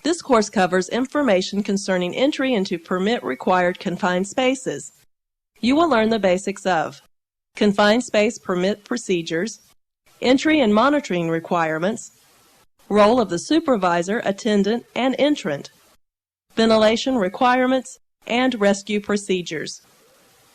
This course covers information concerning entry into permit-required confined spaces. You will learn the basics of confined space permit procedures, entry and monitoring requirements, role of the supervisor, attendant, and entrant, ventilation requirements, and rescue procedures.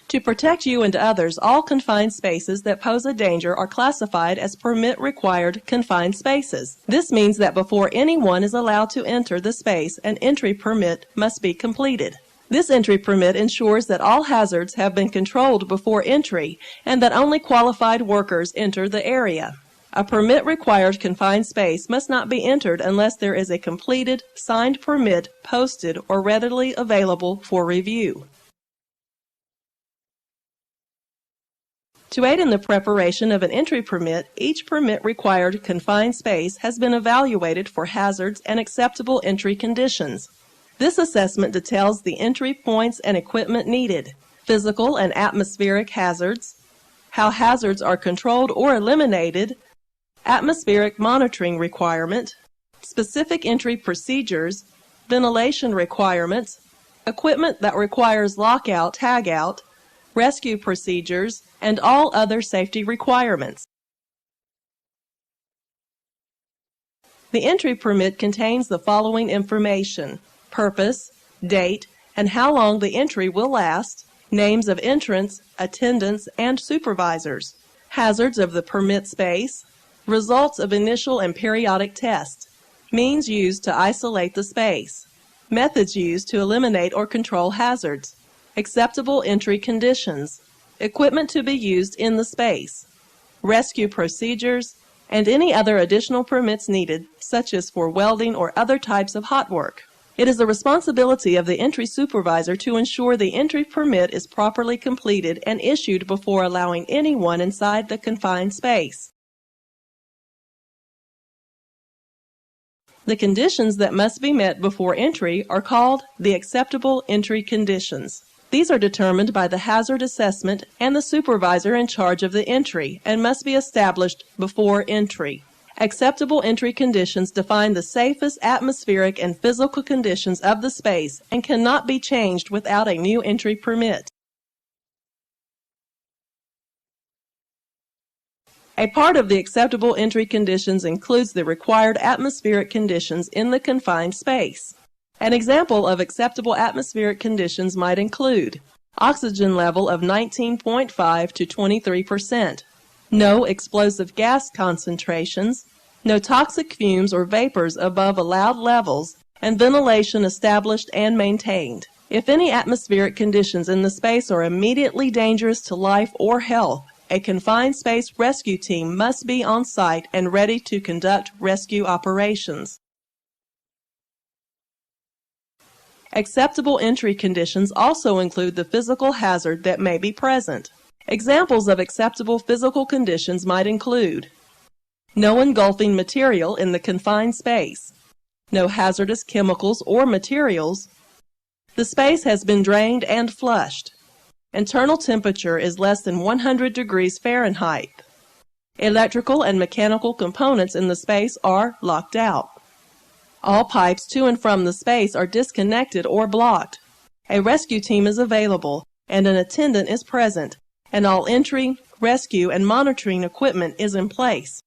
To protect you and others, all confined spaces that pose a danger are classified as permit-required confined spaces. This means that before anyone is allowed to enter the space, an entry permit must be completed. This entry permit ensures that all hazards have been controlled before entry and that only qualified workers enter the area. A permit-required confined space must not be entered unless there is a completed, signed permit posted or readily available for review. To aid in the preparation of an entry permit, each permit-required confined space has been evaluated for hazards and acceptable entry conditions. This assessment details the entry points and equipment needed, physical and atmospheric hazards, how hazards are controlled or eliminated, atmospheric monitoring requirement, specific entry procedures, ventilation requirements, equipment that requires lockout, tagout, rescue procedures, and all other safety requirements. The entry permit contains the following information: purpose, date, and how long the entry will last, names of entrants, attendants, and supervisors, hazards of the permit space, results of initial and periodic tests, means used to isolate the space, methods used to eliminate or control hazards, acceptable entry conditions, equipment to be used in the space, rescue procedures, and any other additional permits needed, such as for welding or other types of hot work. It is the responsibility of the entry supervisor to ensure the entry permit is properly completed and issued before allowing anyone inside the confined space. The conditions that must be met before entry are called the acceptable entry conditions. These are determined by the hazard assessment and the supervisor in charge of the entry and must be established before entry. Acceptable entry conditions define the safest atmospheric and physical conditions of the space and cannot be changed without a new entry permit. A part of the acceptable entry conditions includes the required atmospheric conditions in the confined space. An example of acceptable atmospheric conditions might include oxygen level of 19.5 to 23%, no explosive gas concentrations, no toxic fumes or vapors above allowed levels, and ventilation established and maintained. If any atmospheric conditions in the space are immediately dangerous to life or health, a confined space rescue team must be on site and ready to conduct rescue operations. Acceptable entry conditions also include the physical hazard that may be present. Examples of acceptable physical conditions might include no engulfing material in the confined space, no hazardous chemicals or materials, the space has been drained and flushed, internal temperature is less than 100 degrees Fahrenheit, electrical and mechanical components in the space are locked out, all pipes to and from the space are disconnected or blocked, a rescue team is available and an attendant is present, and all entry, rescue, and monitoring equipment is in place.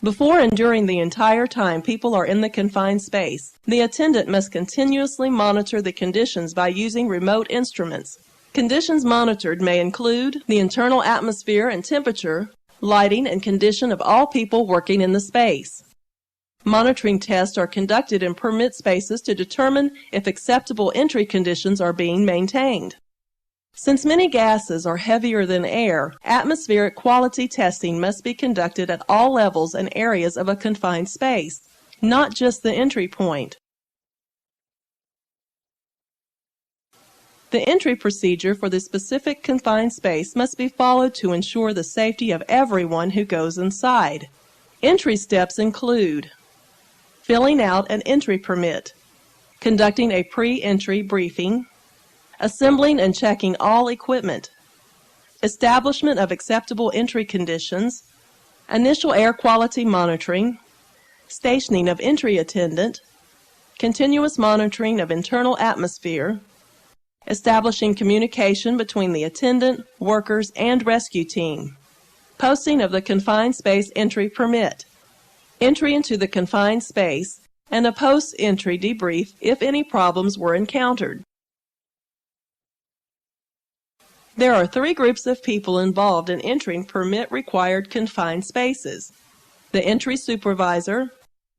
Before and during the entire time people are in the confined space, the attendant must continuously monitor the conditions by using remote instruments. Conditions monitored may include the internal atmosphere and temperature, lighting and condition of all people working in the space. Monitoring tests are conducted in permit spaces to determine if acceptable entry conditions are being maintained. Since many gases are heavier than air, atmospheric quality testing must be conducted at all levels and areas of a confined space, not just the entry point. The entry procedure for the specific confined space must be followed to ensure the safety of everyone who goes inside. Entry steps include filling out an entry permit, conducting a pre-entry briefing, assembling and checking all equipment, establishment of acceptable entry conditions, initial air quality monitoring, stationing of entry attendant, continuous monitoring of internal atmosphere, establishing communication between the attendant, workers, and rescue team, posting of the confined space entry permit, entry into the confined space, and a post-entry debrief if any problems were encountered. There are 3 groups of people involved in entering permit-required confined spaces: the entry supervisor,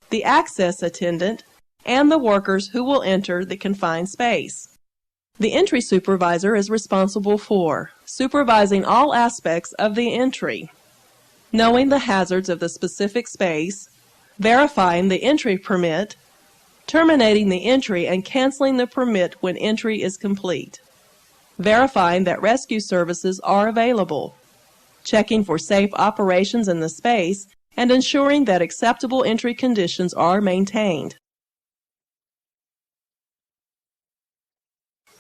the access attendant, and the workers who will enter the confined space. The entry supervisor is responsible for supervising all aspects of the entry, knowing the hazards of the specific space, verifying the entry permit, terminating the entry and canceling the permit when entry is complete, verifying that rescue services are available, checking for safe operations in the space, and ensuring that acceptable entry conditions are maintained.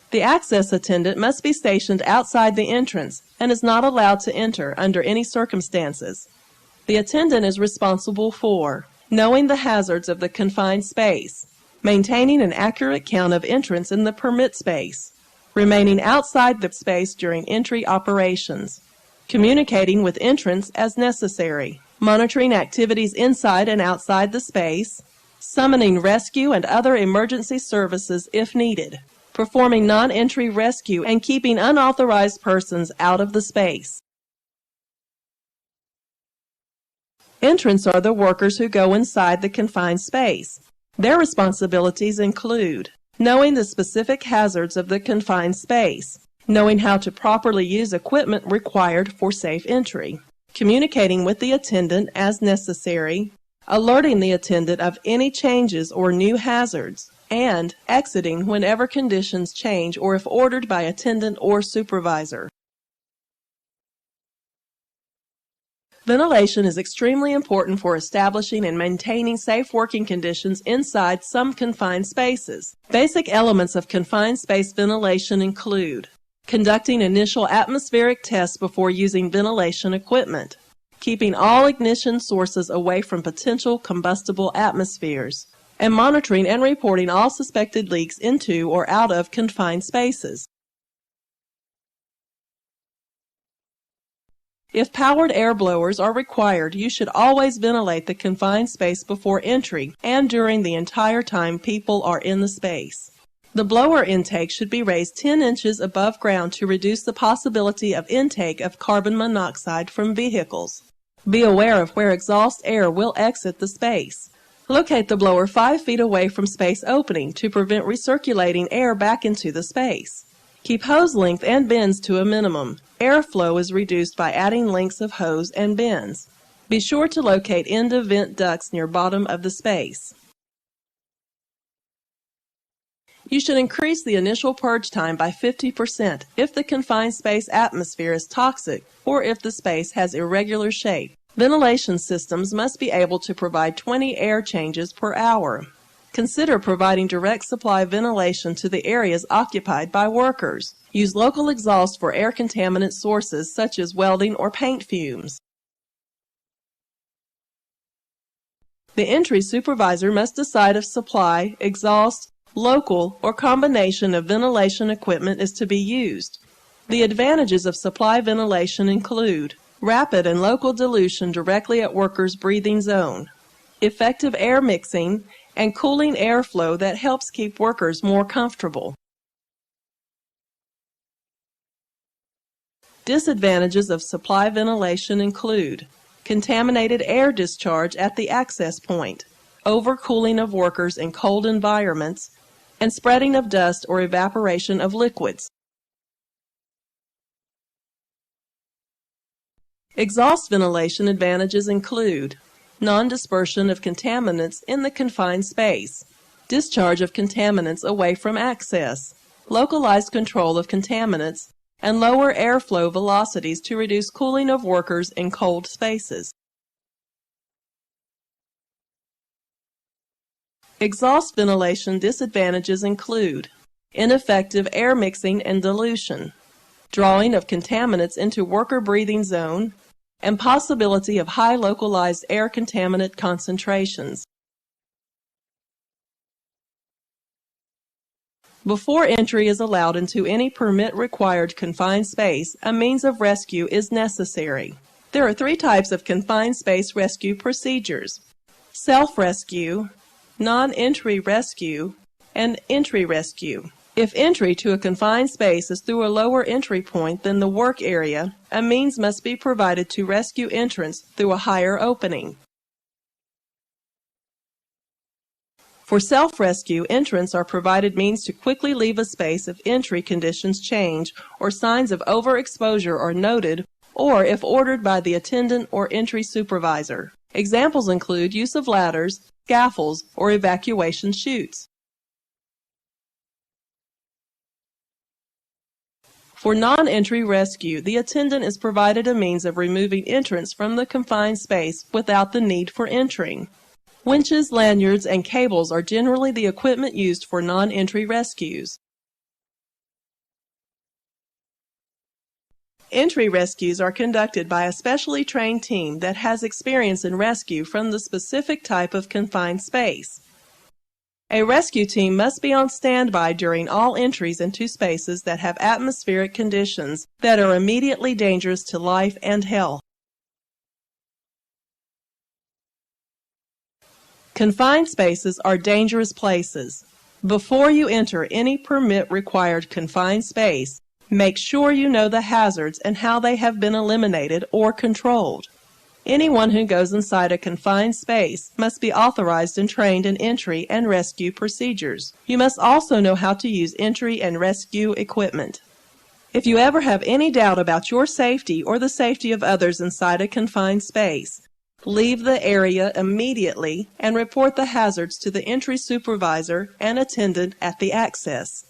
The access attendant must be stationed outside the entrance and is not allowed to enter under any circumstances. The attendant is responsible for knowing the hazards of the confined space, maintaining an accurate count of entrants in the permit space, remaining outside the space during entry operations, communicating with entrants as necessary, monitoring activities inside and outside the space, summoning rescue and other emergency services if needed, performing non-entry rescue, and keeping unauthorized persons out of the space. Entrants are the workers who go inside the confined space. Their responsibilities include knowing the specific hazards of the confined space, knowing how to properly use equipment required for safe entry, communicating with the attendant as necessary, alerting the attendant of any changes or new hazards, and exiting whenever conditions change or if ordered by attendant or supervisor. Ventilation is extremely important for establishing and maintaining safe working conditions inside some confined spaces. Basic elements of confined space ventilation include conducting initial atmospheric tests before using ventilation equipment, keeping all ignition sources away from potential combustible atmospheres, and monitoring and reporting all suspected leaks into or out of confined spaces. If powered air blowers are required, you should always ventilate the confined space before entry and during the entire time people are in the space. The blower intake should be raised 10 inches above ground to reduce the possibility of intake of carbon monoxide from vehicles. Be aware of where exhaust air will exit the space. Locate the blower 5 feet away from space opening to prevent recirculating air back into the space. Keep hose length and bends to a minimum. Airflow is reduced by adding lengths of hose and bends. Be sure to locate end of vent ducts near bottom of the space. You should increase the initial purge time by 50% if the confined space atmosphere is toxic or if the space has irregular shape. Ventilation systems must be able to provide 20 air changes per hour. Consider providing direct supply ventilation to the areas occupied by workers. Use local exhaust for air contaminant sources such as welding or paint fumes. The entry supervisor must decide if supply, exhaust, local, or combination of ventilation equipment is to be used. The advantages of supply ventilation include rapid and local dilution directly at workers' breathing zone, effective air mixing, and cooling airflow that helps keep workers more comfortable. Disadvantages of supply ventilation include contaminated air discharge at the access point, overcooling of workers in cold environments, and spreading of dust or evaporation of liquids. Exhaust ventilation advantages include non-dispersion of contaminants in the confined space, discharge of contaminants away from access, localized control of contaminants, and lower airflow velocities to reduce cooling of workers in cold spaces. Exhaust ventilation disadvantages include ineffective air mixing and dilution, drawing of contaminants into worker breathing zone, and possibility of high localized air contaminant concentrations. Before entry is allowed into any permit-required confined space, a means of rescue is necessary. There are 3 types of confined space rescue procedures: self-rescue, non-entry rescue, and entry rescue. If entry to a confined space is through a lower entry point than the work area, a means must be provided to rescue entrance through a higher opening. For self-rescue, entrants are provided means to quickly leave a space if entry conditions change or signs of overexposure are noted, or if ordered by the attendant or entry supervisor. Examples include use of ladders, scaffolds, or evacuation chutes. For non-entry rescue, the attendant is provided a means of removing entrance from the confined space without the need for entering. Winches, lanyards, and cables are generally the equipment used for non-entry rescues. Entry rescues are conducted by a specially trained team that has experience in rescue from the specific type of confined space. A rescue team must be on standby during all entries into spaces that have atmospheric conditions that are immediately dangerous to life and health. Confined spaces are dangerous places. Before you enter any permit-required confined space, make sure you know the hazards and how they have been eliminated or controlled. Anyone who goes inside a confined space must be authorized and trained in entry and rescue procedures. You must also know how to use entry and rescue equipment. If you ever have any doubt about your safety or the safety of others inside a confined space, leave the area immediately and report the hazards to the entry supervisor and attendant at the access.